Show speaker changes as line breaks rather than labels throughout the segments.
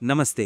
నమస్తే.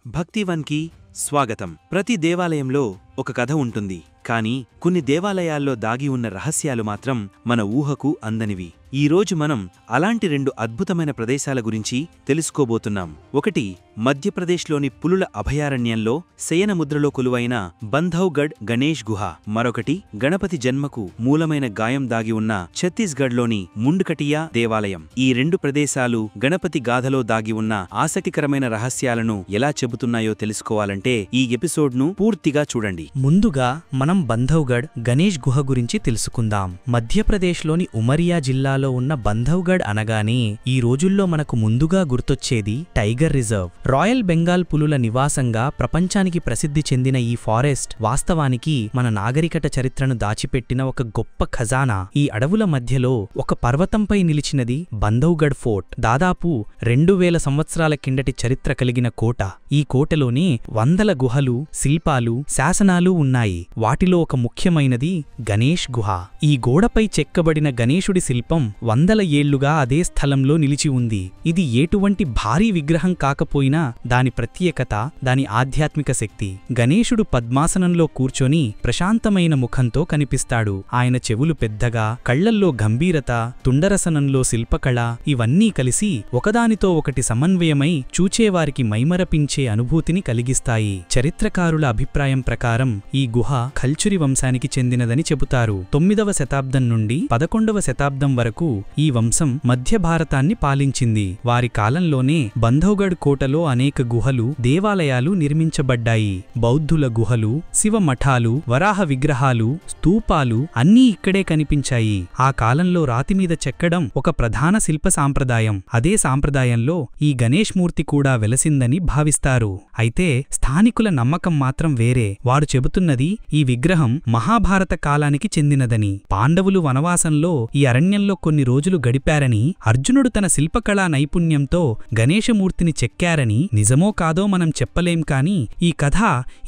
భక్తివన్కి స్వాగతం. ప్రతి దేవాలయంలో ఒక కథ ఉంటుంది, కానీ కొన్ని దేవాలయాల్లో దాగి ఉన్న రహస్యాలు మాత్రం మన ఊహకు అందనివి. ఈరోజు మనం అలాంటి రెండు అద్భుతమైన ప్రదేశాల గురించి తెలుసుకోబోతున్నాం. ఒకటి మధ్యప్రదేశ్లోని పులుల అభయారణ్యంలో శయనముద్రలో కొలువైన బంధవ్గఢ్ గణేష్ గుహ, మరొకటి గణపతి జన్మకు మూలమైన గాయం దాగి ఉన్న ఛత్తీస్గఢ్లోని ముండ్కటియా దేవాలయం. ఈ రెండు ప్రదేశాలు గణపతి గాథలో దాగి ఉన్న ఆసక్తికరమైన రహస్యాలను ఎలా చెబుతున్నాయో తెలుసుకోవాలంటే ఈ ఎపిసోడ్ను పూర్తిగా చూడండి.
ముందుగా మనం బంధవ్గఢ్ గణేష్ గుహ గురించి తెలుసుకుందాం. మధ్యప్రదేశ్లోని ఉమరియా జిల్లాలో ఉన్న బంధవ్గఢ్ అనగానే ఈ రోజుల్లో మనకు ముందుగా గుర్తొచ్చేది టైగర్ రిజర్వ్. రాయల్ బెంగాల్ పులుల నివాసంగా ప్రపంచానికి ప్రసిద్ధి చెందిన ఈ ఫారెస్ట్ వాస్తవానికి మన నాగరికత చరిత్రను దాచిపెట్టిన ఒక గొప్ప ఖజానా. ఈ అడవుల మధ్యలో ఒక పర్వతంపై నిలిచినది బంధవ్గఢ్ ఫోర్ట్. దాదాపు 2000 సంవత్సరాల కిందటి చరిత్ర కలిగిన కోట. ఈ కోటలోనే వందల గుహలు, శిల్పాలు, శాసనాలు ఉన్నాయి. వాటిలో ఒక ముఖ్యమైనది గణేష్ గుహ. ఈ గోడపై చెక్కబడిన గణేశుడి శిల్పం వందల ఏళ్లుగా అదే స్థలంలో నిలిచి ఉంది. ఇది ఎటువంటి భారీ విగ్రహం కాకపోయినా దాని ప్రత్యేకత, దాని ఆధ్యాత్మిక శక్తి. గణేశుడు పద్మాసనంలో కూర్చొని ప్రశాంతమైన ముఖంతో కనిపిస్తాడు. ఆయన చెవులు పెద్దగా, కళ్లల్లో గంభీరత, తుండరసనంలో శిల్పకళ, ఇవన్నీ కలిసి ఒకదానితో ఒకటి సమన్వయమై చూచేవారికి మైమరపించే అనుభూతిని కలిగిస్తాయి. చరిత్రకారుల అభిప్రాయం ప్రకారం ఈ గుహ ఖల్చురి వంశానికి చెందినదని చెబుతారు. 9వ శతాబ్దం నుండి 11వ శతాబ్దం వరకు ఈ వంశం మధ్య భారతాన్ని పాలించింది. వారి కాలంలోనే బంధవ్గఢ్ కోటలో అనేక గుహలు, దేవాలయాలు నిర్మించబడ్డాయి. బౌద్ధుల గుహలు, శివ మఠాలు, వరాహ విగ్రహాలు, స్తూపాలు అన్నీ ఇక్కడే కనిపించాయి. ఆ కాలంలో రాతిమీద చెక్కడం ఒక ప్రధాన శిల్ప సాంప్రదాయం. అదే సాంప్రదాయంలో ఈ గణేష్ మూర్తి కూడా వెలసిందని భావిస్తారు. అయితే స్థానికుల నమ్మకం మాత్రం వేరే. వారు చెబుతున్నది ఈ విగ్రహం మహాభారత కాలానికి చెందినదని. పాండవులు వనవాసంలో ఈ అరణ్యంలో కొన్ని రోజులు గడిపారని, అర్జునుడు తన శిల్పకళా నైపుణ్యంతో గణేశమూర్తిని చెక్కారని. నిజమో కాదో మనం చెప్పలేం, కాని ఈ కథ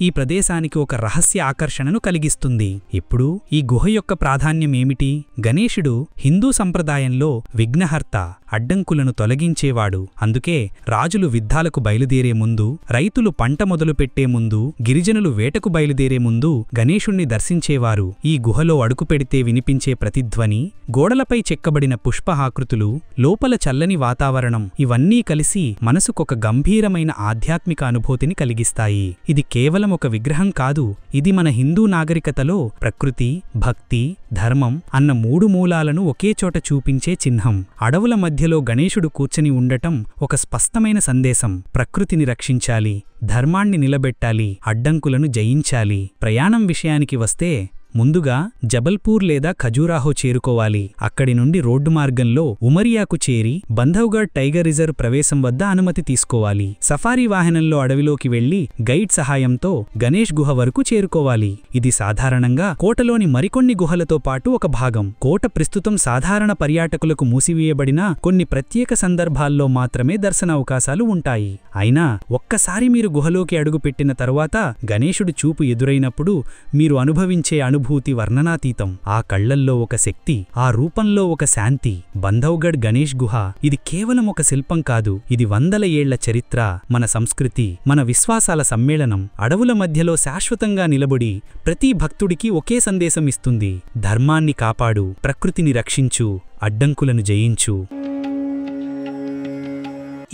ఈ ప్రదేశానికి ఒక రహస్య ఆకర్షణను కలిగిస్తుంది. ఇప్పుడు ఈ గుహ యొక్క ప్రాధాన్యమేమిటి? గణేశుడు హిందూ సంప్రదాయంలో విఘ్నహర్త, అడ్డంకులను తొలగించేవాడు. అందుకే రాజులు యుద్ధాలకు బయలుదేరే ముందు, రైతులు పంట మొదలుపెట్టే ముందు, గిరిజనులు వేటకు బయలుదేరే ముందు గణేశుణ్ణి దర్శించేవారు. ఈ గుహలో అడుగుపెడితే వినిపించే ప్రతిధ్వని, గోడలపై చెక్కబడిన పుష్పహాకృతులు, లోపల చల్లని వాతావరణం, ఇవన్నీ కలిసి మనసుకొక గంభీరమైన ఆధ్యాత్మిక అనుభూతిని కలిగిస్తాయి. ఇది కేవలం ఒక విగ్రహం కాదు, ఇది మన హిందూ నాగరికతలో ప్రకృతి, భక్తి, ధర్మం అన్న మూడు మూలాలను ఒకే చోట చూపించే చిహ్నం. అడవుల మధ్యలో గణేశుడు కూర్చొని ఉండటం ఒక స్పష్టమైన సందేశం. ప్రకృతిని రక్షించాలి, ధర్మాన్ని నిలబెట్టాలి, అడ్డంకులను జయించాలి. ప్రయాణం విషయానికి వస్తే ముందుగా జబల్పూర్ లేదా ఖజూరాహో చేరుకోవాలి. అక్కడి నుండి రోడ్డు మార్గంలో ఉమరియాకు చేరి బంధవ్గఢ్ టైగర్ రిజర్వ్ ప్రవేశం వద్ద అనుమతి తీసుకోవాలి. సఫారీ వాహనంలో అడవిలోకి వెళ్లి గైడ్ సహాయంతో గణేష్ గుహ వరకు చేరుకోవాలి. ఇది సాధారణంగా కోటలోని మరికొన్ని గుహలతో పాటు ఒక భాగం. కోట ప్రస్తుతం సాధారణ పర్యాటకులకు మూసివేయబడినా కొన్ని ప్రత్యేక సందర్భాల్లో మాత్రమే దర్శనావకాశాలు ఉంటాయి. అయినా ఒక్కసారి మీరు గుహలోకి అడుగుపెట్టిన తరువాత గణేశుడు చూపు ఎదురైనప్పుడు మీరు అనుభవించే అనుభూతి వర్ణనాతీతం. ఆ కళ్లల్లో ఒక శక్తి, ఆ రూపంలో ఒక శాంతి. బంధవ్గఢ్ గణేష్ గుహ ఇది కేవలం ఒక శిల్పం కాదు, ఇది వందల ఏళ్ల చరిత్ర, మన సంస్కృతి, మన విశ్వాసాల సమ్మేళనం. అడవుల మధ్యలో శాశ్వతంగా నిలబడి ప్రతి భక్తుడికి ఒకే సందేశం ఇస్తుంది: ధర్మాన్ని కాపాడు, ప్రకృతిని రక్షించు, అడ్డంకులను జయించు.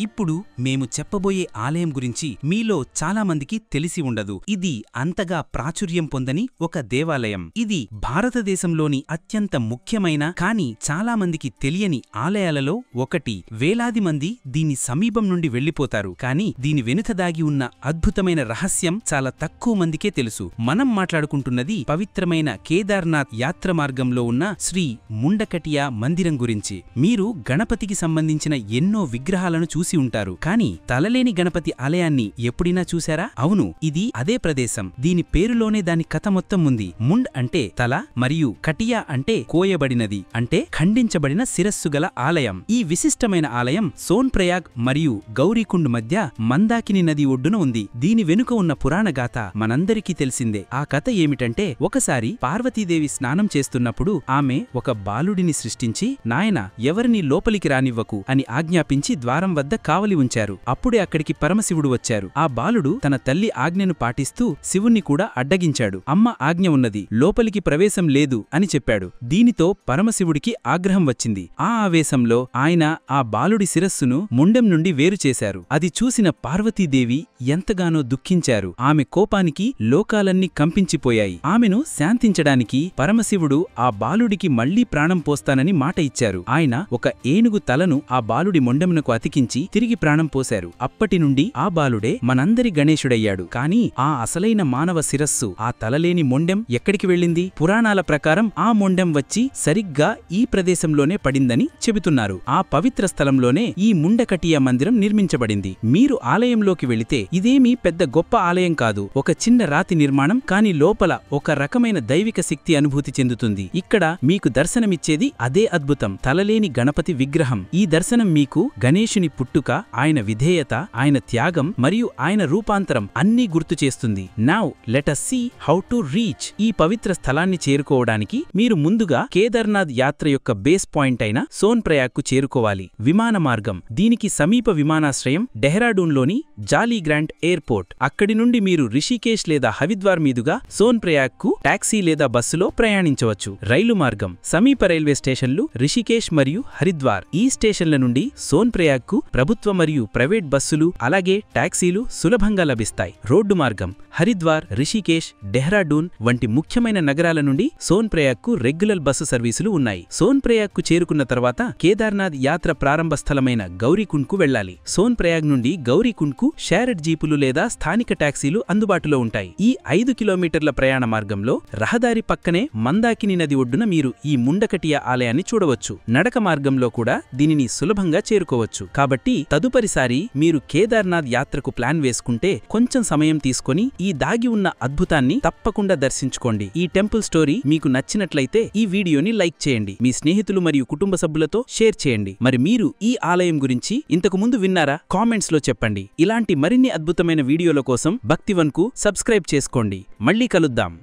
ఇప్పుడు మేము చెప్పబోయే ఆలయం గురించి మీలో చాలామందికి తెలిసి ఉండదు. ఇది అంతగా ప్రాచుర్యం పొందని ఒక దేవాలయం. ఇది భారతదేశంలోని అత్యంత ముఖ్యమైన కానీ చాలామందికి తెలియని ఆలయాలలో ఒకటి. వేలాది మంది దీని సమీపం నుండి వెళ్లిపోతారు, కానీ దీని వెనుక దాగి ఉన్న అద్భుతమైన రహస్యం చాలా తక్కువ మందికే తెలుసు. మనం మాట్లాడుకుంటున్నది పవిత్రమైన కేదార్నాథ్ యాత్ర మార్గంలో ఉన్న శ్రీ ముండకటియా మందిరం గురించి. మీరు గణపతికి సంబంధించిన ఎన్నో విగ్రహాలను చూసి ఉంటారు, కానీ తలలేని గణపతి ఆలయాన్ని ఎప్పుడైనా చూశారా? అవును, ఇది అదే ప్రదేశం. దీని పేరులోనే దాని కథ మొత్తం ఉంది. ముండ్ అంటే తల మరియు కటియా అంటే కోయబడినది, అంటే ఖండించబడిన శిరస్సు గల ఆలయం. ఈ విశిష్టమైన ఆలయం సోన్ప్రయాగ్ మరియు గౌరీకుండ్ మధ్య మందాకిని నది ఒడ్డున ఉంది. దీని వెనుక ఉన్న పురాణ గాథ మనందరికీ తెలిసిందే. ఆ కథ ఏమిటంటే, ఒకసారి పార్వతీదేవి స్నానం చేస్తున్నప్పుడు ఆమె ఒక బాలుడిని సృష్టించి, నాయన ఎవరిని లోపలికి రానివ్వకు అని ఆజ్ఞాపించి ద్వారం వద్ద కావలి ఉంచారు. అప్పుడే అక్కడికి పరమశివుడు వచ్చారు. ఆ బాలుడు తన తల్లి ఆజ్ఞను పాటిస్తూ శివుణ్ణి కూడా అడ్డగించాడు. అమ్మ ఆజ్ఞ ఉన్నది, లోపలికి ప్రవేశం లేదు అని చెప్పాడు. దీనితో పరమశివుడికి ఆగ్రహం వచ్చింది. ఆ ఆవేశంలో ఆయన ఆ బాలుడి శిరస్సును ముండెం నుండి వేరుచేశారు. అది చూసిన పార్వతీదేవి ఎంతగానో దుఃఖించారు. ఆమె కోపానికి లోకాలన్నీ కంపించిపోయాయి. ఆమెను శాంతించడానికి పరమశివుడు ఆ బాలుడికి మళ్లీ ప్రాణం పోస్తానని మాట ఇచ్చారు. ఆయన ఒక ఏనుగు తలను ఆ బాలుడి మొండెమునకు అతికించి తిరిగి ప్రాణం పోశారు. అప్పటినుండి ఆ బాలుడే మనందరి గణేశుడయ్యాడు. కాని ఆ అసలైన మానవ శిరస్సు, ఆ తలలేని మొండెం ఎక్కడికి వెళ్ళింది? పురాణాల ప్రకారం ఆ మొండెం వచ్చి సరిగ్గా ఈ ప్రదేశంలోనే పడిందని చెబుతున్నారు. ఆ పవిత్ర స్థలంలోనే ఈ ముండకటియ మందిరం నిర్మించబడింది. మీరు ఆలయంలోకి వెళితే ఇదేమీ పెద్ద గొప్ప ఆలయం కాదు, ఒక చిన్న రాతి నిర్మాణం. కాని లోపల ఒక రకమైన దైవిక శక్తి అనుభూతి చెందుతుంది. ఇక్కడ మీకు దర్శనమిచ్చేది అదే అద్భుతం, తలలేని గణపతి విగ్రహం. ఈ దర్శనం మీకు గణేశుని పుట్టుక, ఆయన విధేయత, ఆయన త్యాగం మరియు ఆయన రూపాంతరం అన్నీ గుర్తు చేస్తుంది. Now let us see how to reach. ఈ పవిత్ర స్థలాన్ని చేరుకోవడానికి మీరు ముందుగా కేదార్నాథ్ యాత్ర యొక్క బేస్ పాయింట్ అయిన సోన్ప్రయాగ్కు చేరుకోవాలి. విమాన మార్గం. దీనికి సమీప విమానాశ్రయం డెహ్రాడూన్లోని జాలీ గ్రాంట్ ఎయిర్పోర్ట్. అక్కడి నుండి మీరు రిషికేశ్ లేదా హరిద్వార్ మీదుగా సోన్ప్రయాగ్కు టాక్సీ లేదా బస్సులో ప్రయాణించవచ్చు. రైలు మార్గం. సమీప రైల్వే స్టేషన్లు రిషికేశ్ మరియు హరిద్వార్. ఈ స్టేషన్ల నుండి సోన్ప్రయాగ్కు ప్రభుత్వ మరియు ప్రైవేట్ బస్సులు అలాగే టాక్సీలు సులభంగా లభిస్తాయి. రోడ్డు మార్గం. హరిద్వార్, రిషికేశ్, డెహ్రాడూన్ వంటి ముఖ్యమైన నగరాల నుండి సోన్ప్రయాగ్కు రెగ్యులర్ బస్సు సర్వీసులు ఉన్నాయి. సోన్ప్రయాగ్కు చేరుకున్న తర్వాత కేదార్నాథ్ యాత్ర ప్రారంభ స్థలమైన గౌరీకుండ్కు వెళ్లాలి. సోన్ప్రయాగ్ నుండి గౌరీకుండ్కు షేర్డ్ జీపులు లేదా స్థానిక టాక్సీలు అందుబాటులో ఉంటాయి. ఈ 5 కిలోమీటర్ల ప్రయాణ మార్గంలో రహదారి పక్కనే మందాకిని నది ఒడ్డున మీరు ఈ ముండకటియ ఆలయాన్ని చూడవచ్చు. నడక మార్గంలో కూడా దీనిని సులభంగా చేరుకోవచ్చు. కాబట్టి తదుపరిసారి మీరు కేదార్నాథ్ యాత్రకు ప్లాన్ వేసుకుంటే కొంచెం సమయం తీసుకొని ఈ దాగి ఉన్న అద్భుతాన్ని తప్పకుండా దర్శించుకోండి. ఈ టెంపుల్ స్టోరీ మీకు నచ్చినట్లయితే ఈ వీడియోని లైక్ చేయండి. మీ స్నేహితులు మరియు కుటుంబ సభ్యులతో షేర్ చేయండి. మరి మీరు ఈ ఆలయం గురించి ఇంతకు ముందు విన్నారా? కామెంట్స్ లో చెప్పండి. ఇలాంటి మరిన్ని అద్భుతమైన వీడియోల కోసం భక్తివన్కు సబ్స్క్రైబ్ చేసుకోండి. మళ్ళీ కలుద్దాం.